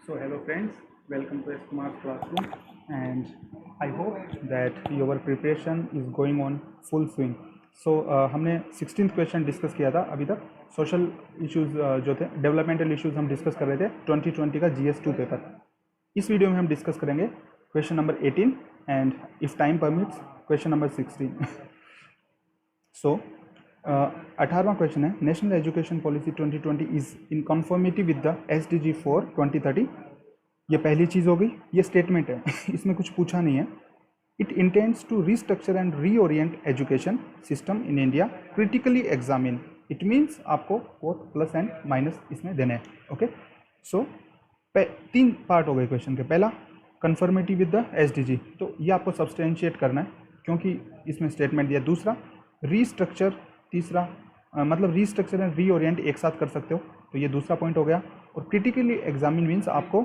So hello friends, welcome to Kumar's classroom, and I hope that your preparation is going on full swing. So हमने 16th question discuss किया था अभी तक। Social issues जो थे, developmental issues हम discuss कर रहे थे 2020 का GS2 पेपर। इस वीडियो में हम डिस्कस करेंगे question number 18 and if time permits question number 16। So 18वां क्वेश्चन है, National education Policy 2020 is in conformity with the SDG 4 2030। ये पहली चीज़ हो गई, ये स्टेटमेंट है इसमें कुछ पूछा नहीं है। It intends to restructure and reorient education system in India, critically examine. It means आपको बोथ प्लस एंड माइनस इसमें देने हैं। ओके, सो 3 पार्ट हो गए क्वेश्चन के। पहला, कन्फर्मिटी विद द SDG, तो ये आपको सब्सटेंशिएट करना है क्योंकि इसमें स्टेटमेंट दिया। दूसरा, रीस्ट्रक्चर। तीसरा मतलब रीस्ट्रक्चर एंड रीओरिएंट एक साथ कर सकते हो, तो ये दूसरा पॉइंट हो गया। और क्रिटिकली एग्जामिन मीन्स आपको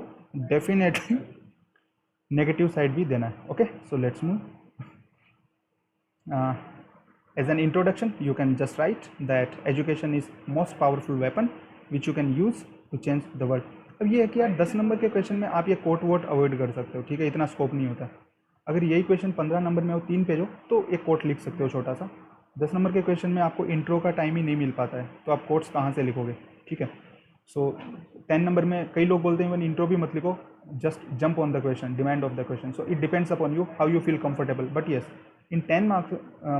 डेफिनेटली नेगेटिव साइड भी देना है। Okay, so let's move. As an introduction you can just write that education is most powerful weapon which you can use to change the world. अब ये है कि यार 10 number के क्वेश्चन में आप ये कोट वोट अवॉइड कर सकते हो, ठीक है, इतना स्कोप नहीं होता। अगर यही क्वेश्चन 15 नंबर में हो, 3 पेज हो, तो एक कोट लिख सकते हो छोटा सा। 10 नंबर के क्वेश्चन में आपको इंट्रो का टाइम ही नहीं मिल पाता है, तो आप कोट्स कहाँ से लिखोगे, ठीक है। सो 10 नंबर में कई लोग बोलते हैं वन इंट्रो भी मत लिखो, just jump on the question, demand of the question. So it depends upon you how you feel comfortable, but yes in 10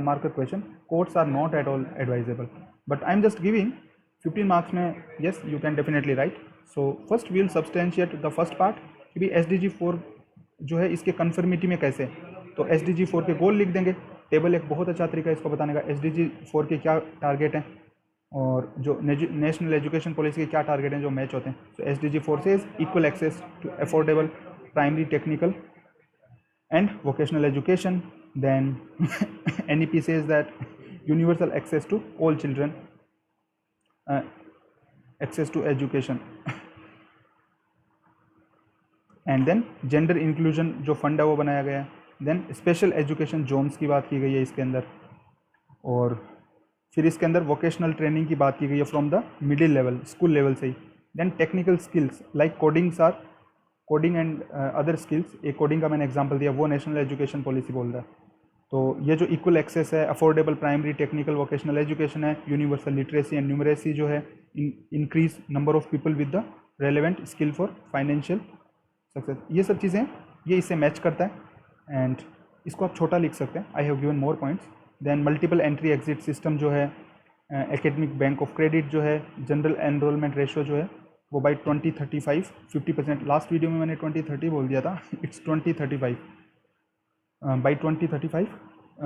marker question quotes are not at all advisable, but I am just giving 15 marks में yes you can definitely write. So first we will substantiate the first part कि भी SDG 4 जो है इसके conformity में कैसे, तो SDG 4 के गोल लिख देंगे। टेबल एक बहुत अच्छा तरीका है इसको बताने का, SDG 4 के क्या टारगेट हैं और जो नेशनल एजुकेशन पॉलिसी के क्या टारगेट हैं जो मैच होते हैं। तो SDG 4 से equal access to affordable primary, technical and vocational education. Then NEP says that universal access to all children, access to education, and then gender inclusion जो fund है वो बनाया गया है। देन स्पेशल एजुकेशन जोन्स की बात की गई है इसके अंदर, और फिर इसके अंदर वोकेशनल ट्रेनिंग की बात की गई है from the middle level, school level से ही। Then technical skills like coding and other skills. एक कोडिंग का मैंने एग्जांपल दिया, वो नेशनल एजुकेशन पॉलिसी बोल रहा है। तो ये जो इक्वल एक्सेस है, affordable primary, technical, vocational education है, यूनिवर्सल लिटरेसी एंड न्यूमरेसी जो है, increase number of people with the relevant skill for financial success, ये सब चीज़ें ये इससे मैच करता है। एंड इसको आप छोटा लिख सकते हैं, I have given more points. Then multiple entry exit system जो है, एकेडमिक बैंक ऑफ क्रेडिट जो है, जनरल एनरोलमेंट रेशो जो है वो बाई 2035 50%। लास्ट वीडियो में मैंने 2030 बोल दिया था, इट्स 2035। बाई 2035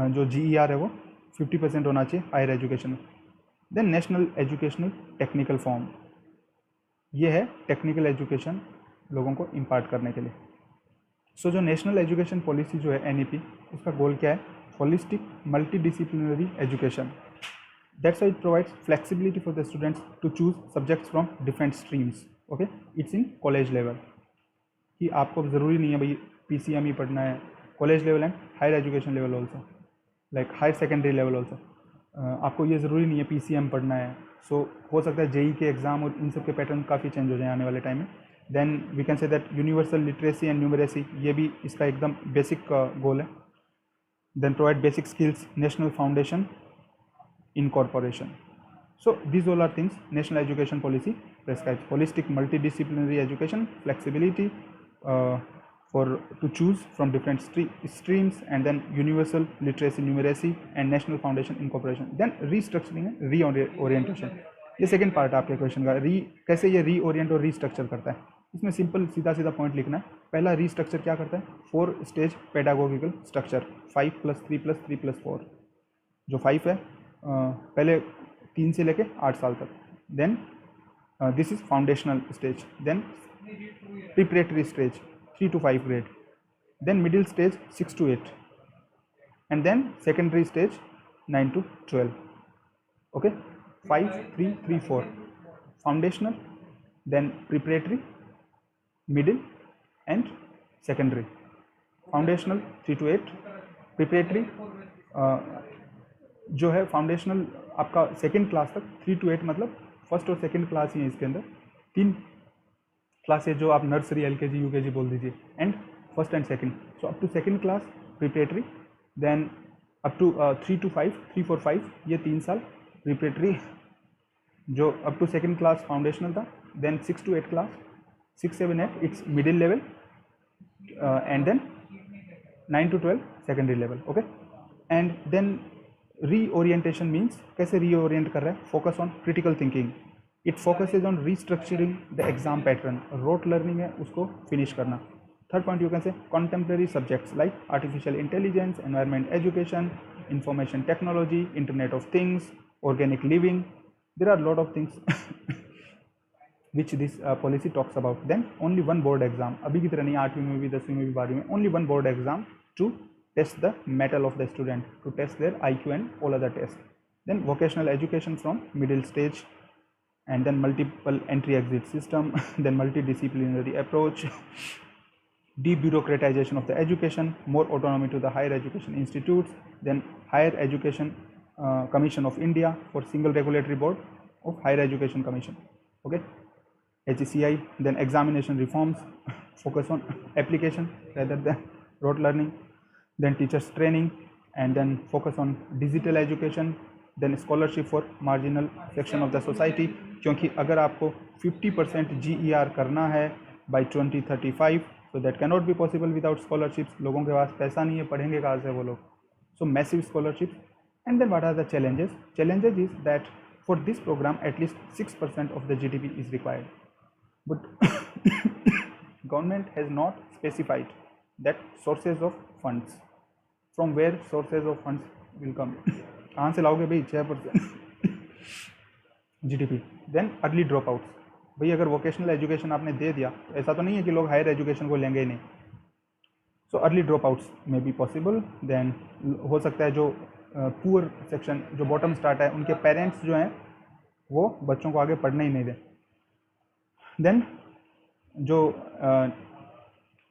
जो GER है वो 50% होना चाहिए हायर एजुकेशन में। Then national educational technical form, ये है टेक्निकल एजुकेशन लोगों को इम्पार्ट करने के लिए। सो जो नेशनल एजुकेशन पॉलिसी जो है NEP, उसका गोल क्या है, holistic multidisciplinary education. That's why it provides flexibility for the students to choose subjects from different streams. Okay, it's in college level, कि आपको ज़रूरी नहीं है भाई PCM ही पढ़ना है, college level and higher education level also, like higher secondary level also. आपको ये ज़रूरी नहीं है PCM पढ़ना है। सो हो सकता है JEE के एग्ज़ाम और इन सब के पैटर्न काफ़ी चेंज हो जाए आने वाले टाइम में। Then we can say that universal literacy and numeracy, ये भी इसका एकदम बेसिक गोल है। Then provide basic skills, national foundation incorporation. So these all are things national education policy prescribes: holistic multidisciplinary education, flexibility for to choose from different streams, and then universal literacy, numeracy and national foundation incorporation. then restructuring है, reorientation। ये second part आपके question का, कैसे ये reorient और restructure करता है। इसमें सिंपल सीधा सीधा पॉइंट लिखना है। पहला, रीस्ट्रक्चर क्या करता है, 4 स्टेज पेडागोगिकल स्ट्रक्चर, 5+3+3+4। जो 5 है पहले 3 से लेके 8 साल तक। Then this is foundational stage. Then preparatory stage 3 to 5 grade। Then middle stage 6 to 8, and then secondary stage 9 to 12। Okay, 5 3 3 4 foundational, then preparatory, middle and secondary. Foundational 3 to 8, preparatory जो है foundational आपका सेकेंड क्लास तक, 3 to 8 मतलब first और second class ही है इसके अंदर। 3 classes जो आप नर्सरी LKG UKG बोल दीजिए, and first and second, so up to second class preparatory, then up to 3 to 5, 3 4 5 ये 3 साल प्रिपरेटरी, जो up to second class foundational था, then 6 to 8 class, 6 7 8 it's middle level, and then 9 to 12 secondary level, okay. And then reorientation means कैसे reorient कर रहा है, focus on critical thinking, it focuses on restructuring the exam pattern, rote learning है उसको finish करना। Third point you can say contemporary subjects like artificial intelligence, environment education, information technology, internet of things, organic living, there are lot of things which this policy talks about. Then only one board exam, अभी की तरह नहीं 8वीं में भी 10वीं में भी 12वीं में, only one board exam to test the mettle of the student, to test their IQ and all other tests. Then vocational education from middle stage, and then multiple entry exit system, then multidisciplinary approach, debureaucratization of the education, more autonomy to the higher education institutes, then higher education commission of India for single regulatory board of higher education commission, okay, HECI, then examination reforms, focus on application rather than rote learning, then teachers training, and then focus on digital education, then scholarship for marginal section of the society, क्योंकि अगर आपको 50% GER करना है by 2035, so that cannot be possible without scholarships, लोगों के पास पैसा नहीं है, पढ़ेंगे कहाँ से वो लोग, so massive scholarships. And then what are the challenges? Challenges is that for this program at least 6% of the GDP is required, but government has not specified that sources of funds, from where sources of funds will come, कहाँ से लाओगे भाई 6% GDP. Then early dropouts, भाई अगर vocational education आपने दे दिया तो ऐसा तो नहीं है कि लोग हायर एजुकेशन को लेंगे ही नहीं, सो अर्ली ड्रॉपआउट्स में बी पॉसिबल. देन हो सकता है जो पुअर सेक्शन, जो बॉटम स्टार्ट है, उनके पेरेंट्स जो हैं वो बच्चों को आगे पढ़ने ही नहीं दें. देन जो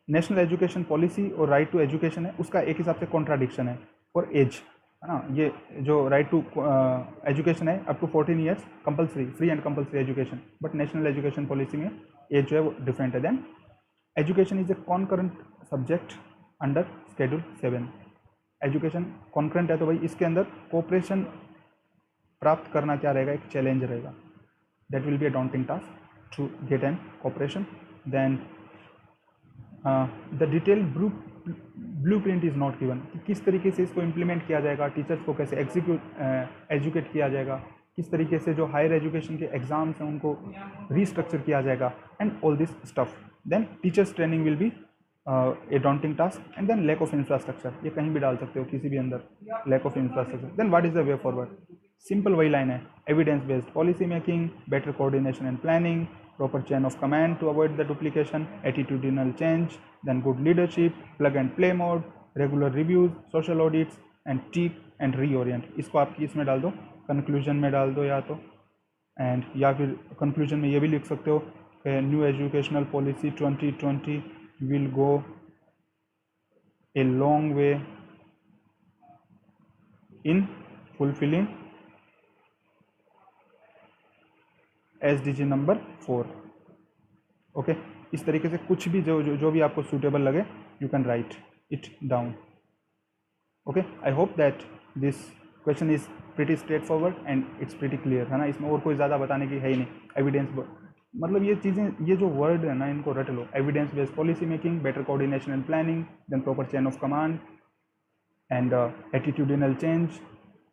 नेशनल एजुकेशन पॉलिसी और राइट टू एजुकेशन है उसका एक हिसाब से कॉन्ट्राडिक्शन है फॉर एज, है ना. ये जो राइट टू एजुकेशन है up to 14 years compulsory, free and compulsory education, but national education policy में एज जो है वो डिफरेंट है. Then education is a concurrent subject under schedule 7. Education concurrent है तो भाई इसके अंदर कोऑपरेशन प्राप्त करना क्या रहेगा, एक चैलेंज रहेगा. That will be a daunting task to get an cooperation. Then the detailed blueprint is not given कि किस तरीके से इसको इम्प्लीमेंट किया जाएगा, टीचर्स को कैसे एजुकेट किया जाएगा, किस तरीके से जो हायर एजुकेशन के एग्जाम्स हैं उनको रीस्ट्रक्चर किया जाएगा, and all this stuff. Then teachers training will be a daunting task. And then lack of infrastructure, ये कहीं भी डाल सकते हो किसी भी अंदर, lack of infrastructure. Then what is the way forward? Simple वही लाइन है, evidence based policy making, better coordination and planning, proper chain of command to avoid the duplication, attitudinal change, then good leadership, plug and play mode, regular reviews, social audits, and teach and reorient. इसको आप इसमें डाल दो, conclusion में डाल दो या तो, एंड या फिर कंक्लूजन में ये भी लिख सकते हो new educational policy 2020 will go a long way in fulfilling SDG number 4. Okay, इस तरीके से कुछ भी जो भी आपको सूटेबल लगे you can write it down. Okay, I hope that this question is pretty straight forward and it's pretty clear, है ना. इसमें और कोई ज़्यादा बताने की है ही नहीं. एविडेंस मतलब ये चीज़ें, ये जो वर्ड है ना इनको रट लो. Evidence based policy making, better coordination and planning, then proper chain of command and attitudinal change,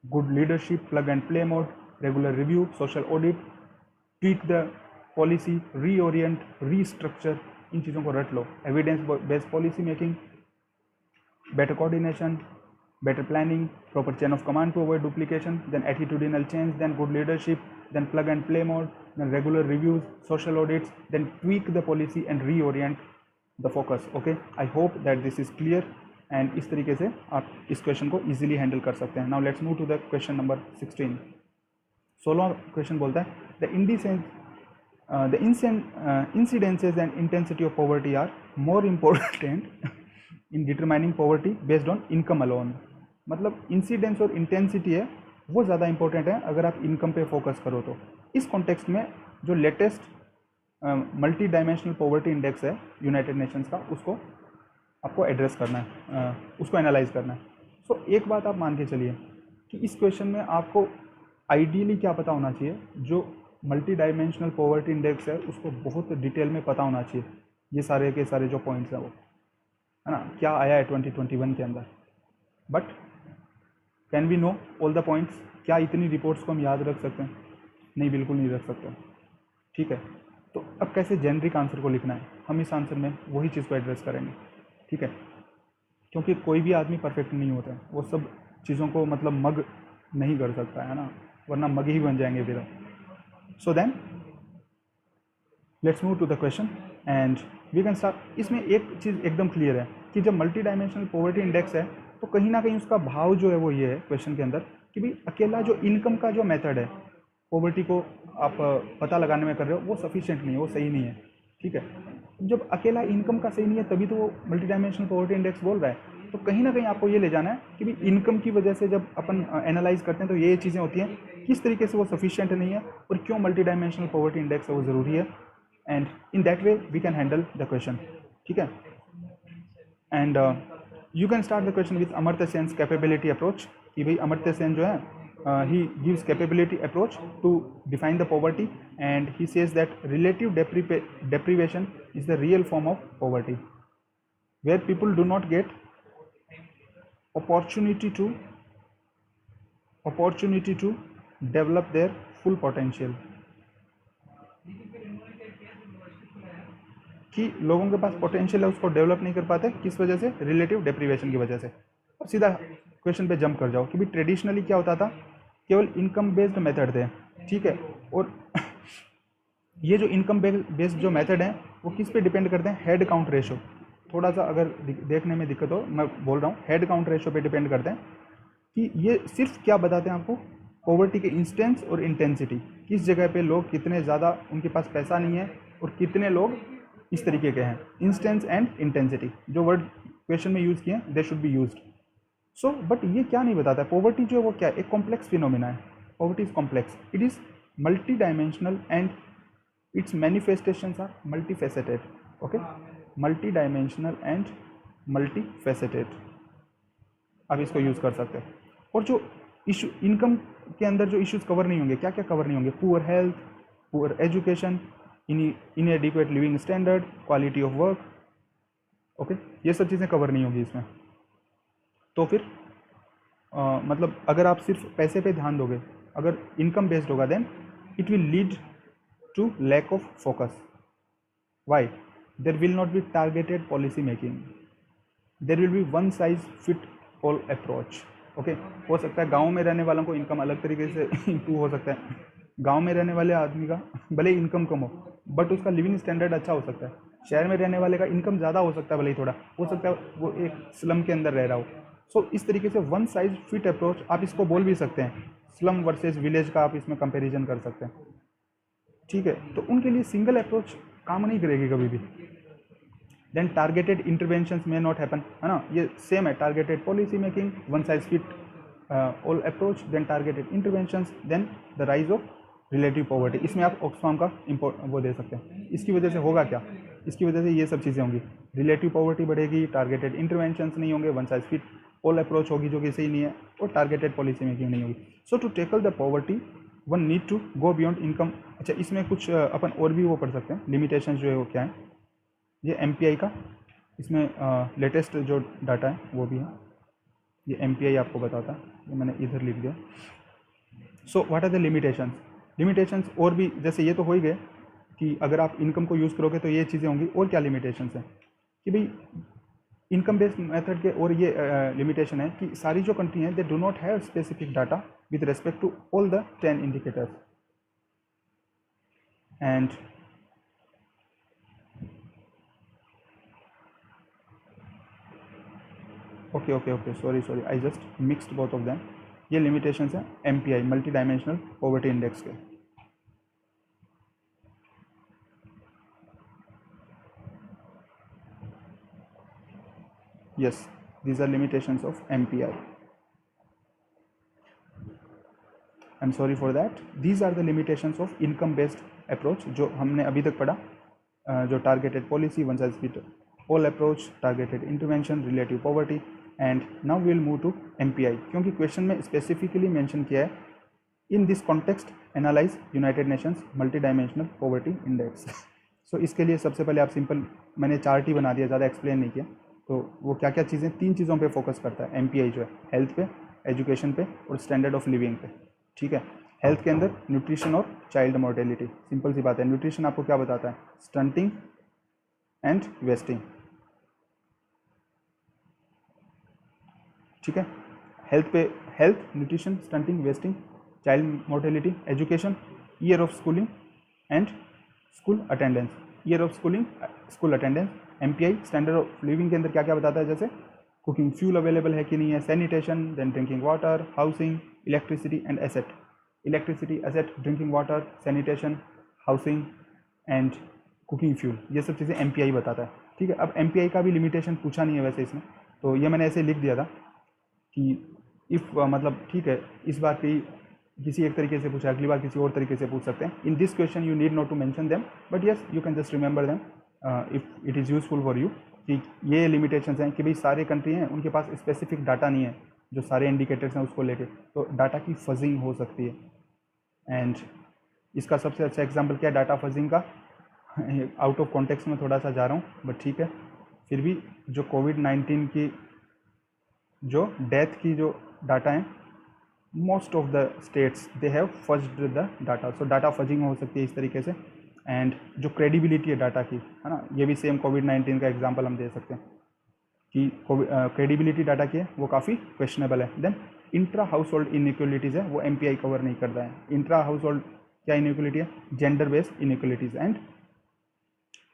good leadership, plug and play mode, regular review, social audit, tweak the policy, reorient, restructure, इन चीज़ों को रट लो. Evidence based policy making, better coordination, better planning, proper chain of command to avoid duplication, then attitudinal change, then good leadership, then plug and play mode, then regular reviews, social audits, then tweak the policy and reorient the focus. Okay, I hope that this is clear and इस तरीके से आप इस question को easily handle कर सकते हैं. Now let's move to the question number 16. 16वां question बोलता है the incidences and intensity of poverty are more important in determining poverty based on income alone. मतलब इंसिडेंस और इंटेंसिटी है वो ज़्यादा इंपॉर्टेंट है अगर आप इनकम पे फोकस करो तो. इस कॉन्टेक्स्ट में जो latest multi dimensional poverty index है यूनाइटेड नेशंस का, उसको आपको एड्रेस करना है, उसको एनालाइज करना है। सो एक बात आप मान के चलिए कि इस क्वेश्चन में आपको आइडियली क्या पता होना चाहिए, जो मल्टी डायमेंशनल पॉवर्टी इंडेक्स है उसको बहुत डिटेल में पता होना चाहिए, ये सारे के सारे जो पॉइंट्स हैं वो, है ना, क्या आया है 2021 के अंदर। But can we know all the points? क्या इतनी रिपोर्ट्स को हम याद रख सकते हैं? नहीं, बिल्कुल नहीं रख सकते। ठीक है, तो अब कैसे जेनरिक आंसर को लिखना है, हम इस आंसर में वही चीज़ को एड्रेस करेंगे। ठीक है, क्योंकि कोई भी आदमी परफेक्ट नहीं होता है, वो सब चीज़ों को मतलब मग नहीं कर सकता है ना, वरना मग ही बन जाएंगे फिर। So then let's move to the question and we can start. इसमें एक चीज़ एकदम क्लियर है कि जब मल्टी डायमेंशनल पॉवर्टी इंडेक्स है तो कहीं ना कहीं उसका भाव जो है वो ये है क्वेश्चन के अंदर कि भाई अकेला जो इनकम का जो मेथड है पॉवर्टी को आप पता लगाने में कर रहे हो वो सफिशिएंट नहीं है, वो सही नहीं है। ठीक है, जब अकेला इनकम का सही नहीं है तभी तो वो मल्टी डायमेंशनल पॉवर्टी इंडेक्स बोल रहा है। तो कहीं ना कहीं आपको ये ले जाना है कि भाई इनकम की वजह से जब अपन एनालाइज करते हैं तो ये चीज़ें होती हैं, किस तरीके से वो सफिशिएंट नहीं है और क्यों मल्टी डायमेंशनल पॉवर्टी इंडेक्स है वो ज़रूरी है, and in that way we can handle the question. ठीक है, and you can start the question with Amartya Sen's capability approach कि भाई अमर्त्य सेन जो है he gives capability approach to define the poverty, and he says that relative deprivation is the real form of poverty where people do not get opportunity to develop their full potential, कि लोगों के पास potential है उसको develop नहीं कर पाते, किस वजह से? रिलेटिव डेप्रीवेशन की वजह से। अब सीधा क्वेश्चन पे जंप कर जाओ कि भाई ट्रेडिशनली क्या होता था, केवल इनकम बेस्ड मेथड थे। ठीक है, और ये जो इनकम बेस्ड जो मेथड है वो किस पे डिपेंड करते हैं? Head count ratio. थोड़ा सा अगर देखने में दिक्कत हो, मैं बोल रहा हूँ हेड काउंट रेशो पे डिपेंड करते हैं कि ये सिर्फ क्या बताते हैं आपको, पॉवर्टी के इंस्टेंस और इंटेंसिटी, किस जगह पे लोग कितने ज़्यादा उनके पास पैसा नहीं है और कितने लोग इस तरीके के हैं। इंस्टेंस एंड इंटेंसिटी जो वर्ड क्वेश्चन में यूज़ किए they should be used. So but ये क्या नहीं बताता है, पॉवर्टी जो है वो क्या है? एक कॉम्प्लेक्स फिनोमिना है। Poverty is complex, it is multidimensional and its manifestations are multifaceted. Okay, multidimensional and multifaceted, आप इसको यूज़ कर सकते हैं। और जो इशू इनकम के अंदर जो इश्यूज कवर नहीं होंगे, क्या क्या कवर नहीं होंगे? Poor health, poor education, इनएडिक्वेट living standard, quality of work. Okay, ये सब चीज़ें कवर नहीं होगी इसमें। तो फिर मतलब अगर आप सिर्फ पैसे पे ध्यान दोगे, अगर इनकम बेस्ड होगा, then it will lead to lack of focus. Why? There will not be targeted policy making, there will be one size fit all approach. Okay, हो सकता है गांव में रहने वालों को इनकम अलग तरीके से इम्प्रूव हो सकता है, गांव में रहने वाले आदमी का भले इनकम कम हो बट उसका लिविंग स्टैंडर्ड अच्छा हो सकता है। शहर में रहने वाले का इनकम ज़्यादा हो सकता है, भले ही थोड़ा हो सकता है वो एक स्लम के अंदर रह रहा हो। सो इस तरीके से वन साइज फिट अप्रोच आप इसको बोल भी सकते हैं, स्लम वर्सेस विलेज का आप इसमें कंपैरिजन कर सकते हैं। ठीक है, तो उनके लिए सिंगल अप्रोच काम नहीं करेगी कभी भी। देन टारगेटेड इंटरवेंशंस में नॉट हैपन, है ना, ये सेम है, targeted policy making, one size fit all approach, then targeted interventions, then the rise of relative poverty. इसमें आप ऑक्सफाम का वो दे सकते हैं। इसकी वजह से होगा क्या? इसकी वजह से ये सब चीज़ें होंगी, रिलेटिव पॉवर्टी बढ़ेगी, टारगेटेड इंटरवेंशंस नहीं होंगे, one size fit all approach होगी जो कि सही नहीं है, और टारगेटेड पॉलिसी मेकिंग नहीं होगी। So to tackle the poverty one need to go beyond income. अच्छा, इसमें कुछ अपन और भी वो पढ़ सकते हैं, लिमिटेशन जो है वो क्या है। ये MPI का इसमें लेटेस्ट जो डाटा है वो भी है, ये MPI आपको बताता है, ये मैंने इधर लिख दिया। So what are the limitations? Limitations और भी, जैसे ये तो हो ही गए कि अगर आप इनकम को यूज़ करोगे तो ये चीज़ें होंगी, और क्या लिमिटेशंस हैं कि भाई इनकम बेस्ड मेथड के, और ये लिमिटेशन है कि सारी जो कंट्री हैं they do not have specific data with respect to all the 10 indicators, and okay sorry I just mixed both of them. ये लिमिटेशंस हैं MPI multi dimensional poverty index के। Yes, these are limitations of MPI. I'm sorry for that. These are the limitations of income based approach जो हमने अभी तक पढ़ा, जो targeted policy, one size fit all approach, targeted intervention, relative poverty, and now we will move to MPI, क्योंकि question में specifically mention किया है in this context analyse United Nations multi dimensional poverty index. So इसके लिए सबसे पहले आप simple, मैंने चार्ट ही बना दिया, ज़्यादा एक्सप्लेन नहीं किया। तो वो क्या क्या चीज़ें, 3 चीज़ों पे फोकस करता है MPI जो है, हेल्थ पे, एजुकेशन पे और स्टैंडर्ड ऑफ लिविंग पे। ठीक है, हेल्थ के अंदर न्यूट्रिशन और चाइल्ड मोर्टेलिटी, सिंपल सी बात है। न्यूट्रिशन आपको क्या बताता है, स्टंटिंग एंड वेस्टिंग। ठीक है, हेल्थ पे, health, nutrition, stunting, wasting, child mortality, education, year of schooling and school attendance, year of schooling, school attendance. MPI standard of living के अंदर क्या क्या बताता है, जैसे कुकिंग फ्यूल अवेलेबल है कि नहीं है, sanitation, then drinking water, housing, electricity and asset, electricity, asset, drinking water, sanitation, housing and cooking fuel, ये सब चीज़ें MPI बताता है। ठीक है, अब MPI का भी लिमिटेशन पूछा नहीं है वैसे इसमें, तो ये मैंने ऐसे लिख दिया था कि इफ़ मतलब ठीक है, इस बार की किसी एक तरीके से पूछा, अगली बार किसी और तरीके से पूछ सकते हैं। In this question you need not to mention them, but yes you can just remember them if it is useful for you, कि ये लिमिटेशंस हैं कि भाई सारे कंट्री हैं उनके पास स्पेसिफिक डाटा नहीं है, जो सारे इंडिकेटर्स हैं उसको लेके, तो डाटा की फजिंग हो सकती है। एंड इसका सबसे अच्छा एग्जाम्पल क्या है डाटा फजिंग का, आउट ऑफ कॉन्टेक्स्ट में थोड़ा सा जा रहा हूँ, बट ठीक है, फिर भी जो कोविड-19 की जो डेथ की जो डाटा है, most of the states they have फज्ड the data, so data fudging हो सकती है इस तरीके से। एंड जो क्रेडिबिलिटी है डाटा की, है ना, ये भी सेम कोविड-19 का एग्जांपल हम दे सकते हैं कि क्रेडिबिलिटी डाटा की है वो काफ़ी क्वेश्चनेबल है। Then intra household inequalities है, वो MPI कवर नहीं करता है। इंट्रा हाउस होल्ड क्या इनइक्वलिटी है, gender based inequalities and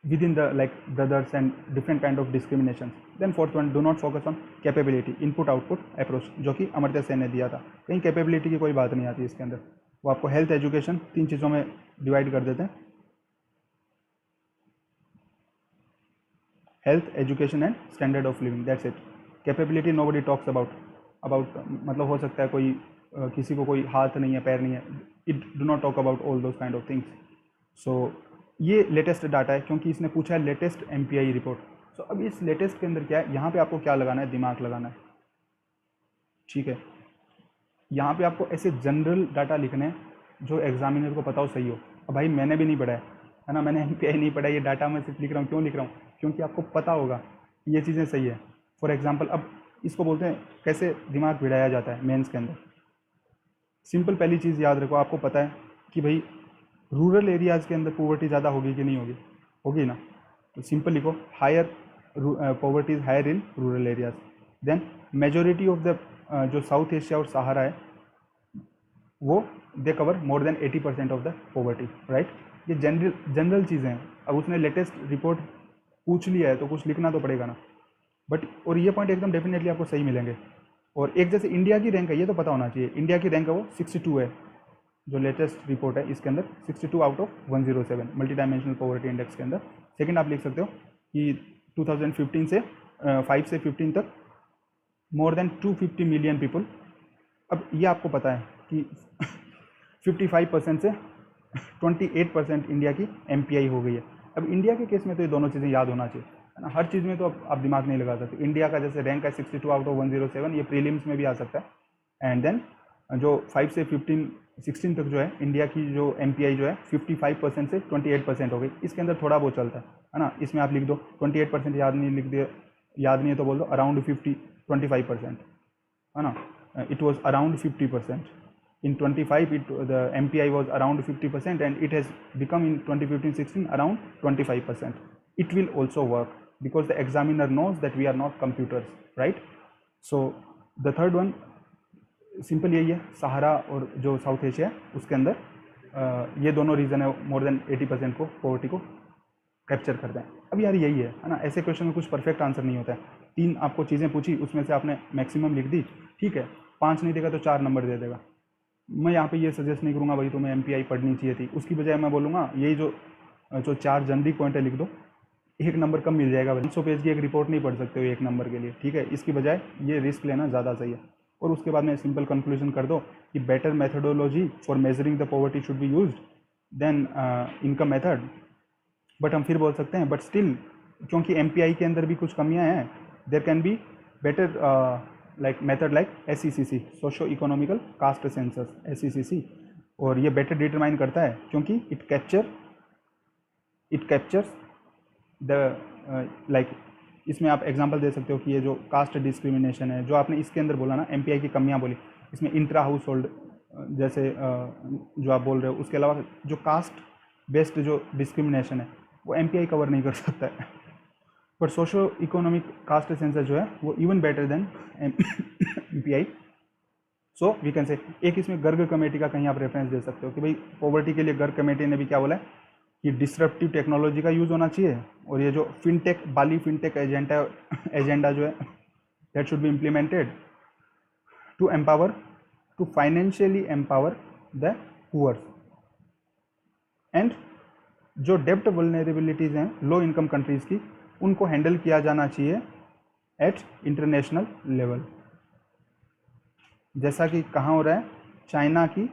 within the like brothers and different kind of discriminations. Then fourth one, do not focus on capability, input output approach, जो कि अमर्त्य सेन ने दिया था। कहीं कैपेबिलिटी की कोई बात नहीं आती इसके अंदर, वो आपको हेल्थ एजुकेशन 3 चीज़ों में डिवाइड कर देते हैं, health, education and standard of living, that's it. Capability nobody talks about मतलब हो सकता है कोई किसी को कोई हाथ नहीं है, पैर नहीं है, it do not talk about all those kind of things. So ये लेटेस्ट डाटा है, क्योंकि इसने पूछा है लेटेस्ट MPI रिपोर्ट। सो अब इस लेटेस्ट के अंदर क्या है, यहाँ पे आपको क्या लगाना है, दिमाग लगाना है। ठीक है, यहाँ पे आपको ऐसे जनरल डाटा लिखने हैं जो एग्जामिनर को पता हो, सही हो। अब भाई मैंने भी नहीं पढ़ा है ना, मैंने MPI नहीं पढ़ा, ये डाटा मैं सिर्फ लिख रहा हूँ। क्यों लिख रहा हूँ, क्योंकि आपको पता होगा कि ये चीज़ें सही है। फॉर एग्जाम्पल, अब इसको बोलते हैं कैसे दिमाग भिड़ाया जाता है मेंस के अंदर। सिंपल पहली चीज़ याद रखो, आपको पता है कि भाई रूरल एरियाज़ के अंदर पॉवर्टी ज़्यादा होगी कि नहीं होगी, होगी ना, तो सिंपल लिखो higher poverty is higher in rural areas. Then majority of the जो साउथ एशिया और सहारा है वो they cover more than 80% of the poverty, right. ये जनरल चीज़ें हैं। अब उसने लेटेस्ट रिपोर्ट पूछ लिया है तो कुछ लिखना तो पड़ेगा ना, बट और ये पॉइंट एकदम डेफिनेटली आपको सही मिलेंगे। और एक जैसे इंडिया की रैंक है, ये तो पता होना चाहिए, इंडिया की रैंक है वो 62 है, जो लेटेस्ट रिपोर्ट है इसके अंदर 62 out of 107 multi dimensional poverty index के अंदर। सेकंड आप लिख सकते हो कि 2015 से 5 से 15 तक मोर देन 250 मिलियन पीपल। अब ये आपको पता है कि 55% से 28% इंडिया की MPI हो गई है। अब इंडिया के केस में तो ये दोनों चीज़ें याद होना चाहिए, है ना। हर चीज़ में तो आप दिमाग नहीं लगा सकते। इंडिया का जैसे रैंक है 62 आउट ऑफ 107, ये प्रीलिम्स में भी आ सकता है। एंड देन जो 5 से 16 तक जो है इंडिया की जो MPI जो है 55% से 28% हो गई। इसके अंदर थोड़ा बहुत चलता है ना, इसमें आप लिख दो 28%, याद नहीं लिख दिया, याद नहीं है तो बोल दो अराउंड 25%, है ना। It was around 50%। In 25, the MPI was around 50%, and it has become in 2015-16 around 25%. It will also work because the examiner knows that we are not computers, right? So the third one simple यही है, सहारा और जो South Asia है उसके अंदर ये दोनों reason है मोर देन 80% को पॉवर्टी को कैप्चर करते हैं। अब यार यही है ना, ऐसे क्वेश्चन में कुछ परफेक्ट आंसर नहीं होता है। 3 आपको चीज़ें पूछी, उसमें से आपने मैक्सिमम लिख दी, ठीक है, 5 नहीं देगा तो 4 नंबर दे देगा। मैं यहाँ पे ये सजेस्ट नहीं करूँगा भाई तुम्हें MPI पढ़नी चाहिए थी, उसकी बजाय मैं बोलूँगा यही जो 4 जनरिक पॉइंट है लिख दो, 1 नंबर कम मिल जाएगा। 100 पेज की एक रिपोर्ट नहीं पढ़ सकते हो 1 नंबर के लिए, ठीक है। इसकी बजाय ये रिस्क लेना ज़्यादा सही है। और उसके बाद में सिंपल कंक्लूजन कर दो कि better methodology for measuring the poverty should be used, than income method, but हम फिर बोल सकते हैं बट स्टिल क्योंकि MPI के अंदर भी कुछ कमियां हैं, there can be better like method like SECC, socio economical caste census, SECC, और ये बेटर डिटरमाइन करता है क्योंकि इट कैप्चर्स द लाइक, इसमें आप एग्जांपल दे सकते हो कि ये जो कास्ट डिस्क्रिमिनेशन है जो आपने इसके अंदर बोला ना, MPI की कमियां बोली, इसमें इंट्रा हाउस होल्ड जैसे जो आप बोल रहे हो, उसके अलावा जो कास्ट बेस्ड जो डिस्क्रिमिनेशन है वो MPI कवर नहीं कर सकता है, but socio economic caste census जो है वो even better than MPI। So we can say एक इसमें गर्ग कमेटी का कहीं आप रेफरेंस दे सकते हो कि भाई पॉवर्टी के लिए गर्ग कमेटी ने भी क्या बोला है कि डिस्ट्रप्टिव टेक्नोलॉजी का यूज़ होना चाहिए, और ये जो फिनटेक बाली फिनटेक एजेंडा जो है that should be implemented to financially empower the poor, and जो डेप्ट वल्नरेबिलिटीज़ हैं लो इनकम कंट्रीज़ की, उनको हैंडल किया जाना चाहिए एट इंटरनेशनल लेवल, जैसा कि कहाँ हो रहा है, चाइना की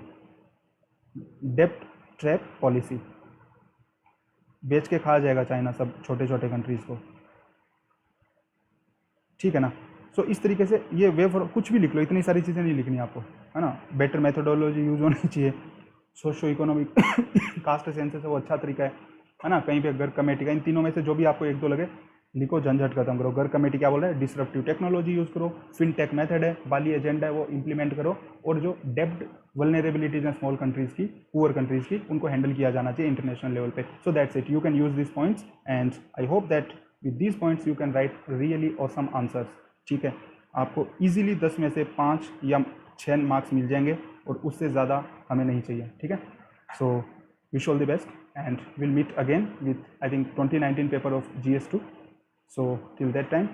डेप्ट ट्रैप पॉलिसी, बेच के खा जाएगा चाइना सब छोटे छोटे कंट्रीज़ को, ठीक है ना। सो इस तरीके से ये वे फॉर कुछ भी लिख लो, इतनी सारी चीज़ें नहीं लिखनी आपको, है ना। बेटर मेथोडोलॉजी यूज होनी चाहिए, सोशो इकोनॉमिक कास्ट सेंसस है वो अच्छा तरीका है ना। कहीं पे गर्ग कमेटी का, इन तीनों में से जो भी आपको एक दो लगे लिखो, झंझट खत्म करो। गर्ग कमेटी क्या बोल रहा है, डिस्रप्टिव टेक्नोलॉजी यूज़ करो, फिनटेक मेथड है, बाली एजेंडा है वो इंप्लीमेंट करो, और जो डेब्ट वल्नरेबिलिटीज हैं स्मॉल कंट्रीज़ की, पुअर कंट्रीज़ की, उनको हैंडल किया जाना चाहिए इंटरनेशनल लेवल पे। So that's it, you can use this points and I hope that with these points you can write really awesome answers, ठीक है। आपको ईजिली 10 में से 5 या 6 मार्क्स मिल जाएंगे, और उससे ज़्यादा हमें नहीं चाहिए, ठीक है। So wish all the best and we'll meet again with I think 2019 paper of GS2. So till that time,